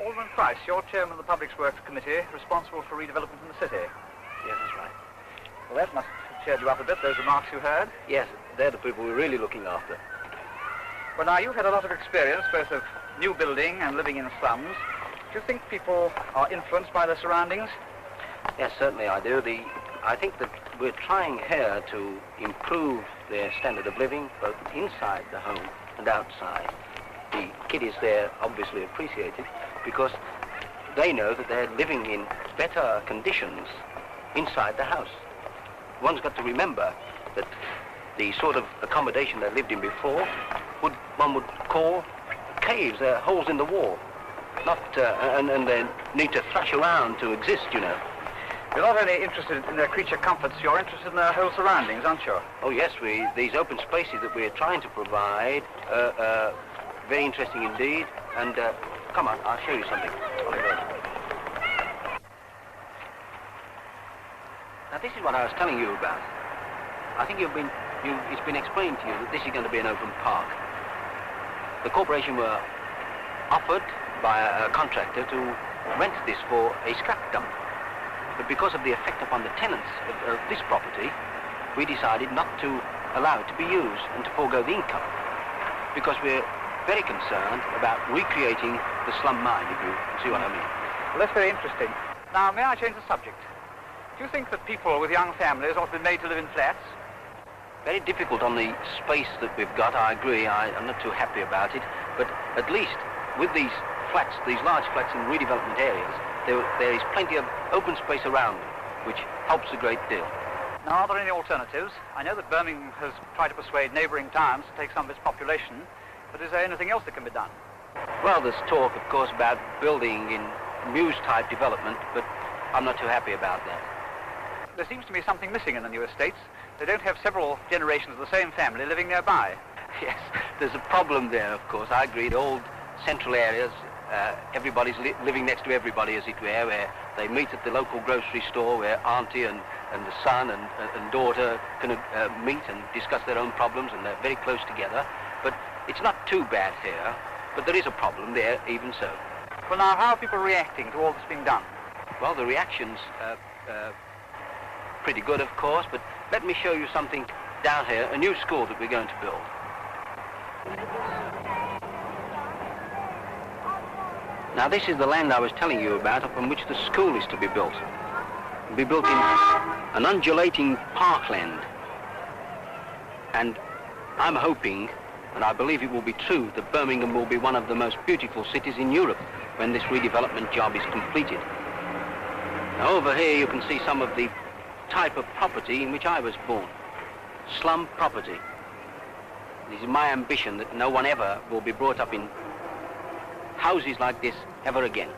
Alderman Price, you're chairman of the Public Works Committee, responsible for redevelopment in the city. Yes, that's right. Well, that must have cheered you up a bit, those remarks you heard. Yes, they're the people we're really looking after. Well, now, you've had a lot of experience, both of new building and living in slums. Do you think people are influenced by their surroundings? Yes, certainly I do. I think that we're trying here to improve their standard of living, both inside the home and outside. The kiddies there obviously appreciate it because they know that they're living in better conditions inside the house. One's got to remember that the sort of accommodation they lived in before one would call caves. They're holes in the wall, not and they need to thrash around to exist, you know. You're not only interested in their creature comforts, you're interested in their whole surroundings, aren't you? Oh yes, these open spaces that we're trying to provide very interesting indeed. And come on, I'll show you something. Now this is what I was telling you about. I think it's been explained to you that this is going to be an open park. The corporation were offered by a contractor to rent this for a scrap dump. But because of the effect upon the tenants of this property, we decided not to allow it to be used and to forego the income. Because we're very concerned about recreating the slum mind, if you see what I mean. Well, that's very interesting. Now, may I change the subject? Do you think that people with young families ought to be made to live in flats? Very difficult on the space that we've got, I agree. I'm not too happy about it. But at least with these flats, these large flats in redevelopment areas, there is plenty of open space around them, which helps a great deal. Now, are there any alternatives? I know that Birmingham has tried to persuade neighbouring towns to take some of its population, but is there anything else that can be done? Well, there's talk, of course, about building in Mews-type development, but I'm not too happy about that. There seems to be something missing in the new estates. They don't have several generations of the same family living nearby. Yes, there's a problem there, of course. I agree. The old central areas, everybody's living next to everybody, as it were, where they meet at the local grocery store, where auntie and the son and daughter can meet and discuss their own problems, and they're very close together. But it's not too bad here, but there is a problem there, even so. Well, now, how are people reacting to all that's being done? Well, the reaction's pretty good, of course, but let me show you something down here, a new school that we're going to build. Now, this is the land I was telling you about upon which the school is to be built. It'll be built in an undulating parkland. And I'm hoping, and I believe it will be true, that Birmingham will be one of the most beautiful cities in Europe when this redevelopment job is completed. Now, over here you can see some of the type of property in which I was born. Slum property. It is my ambition that no one ever will be brought up in houses like this ever again.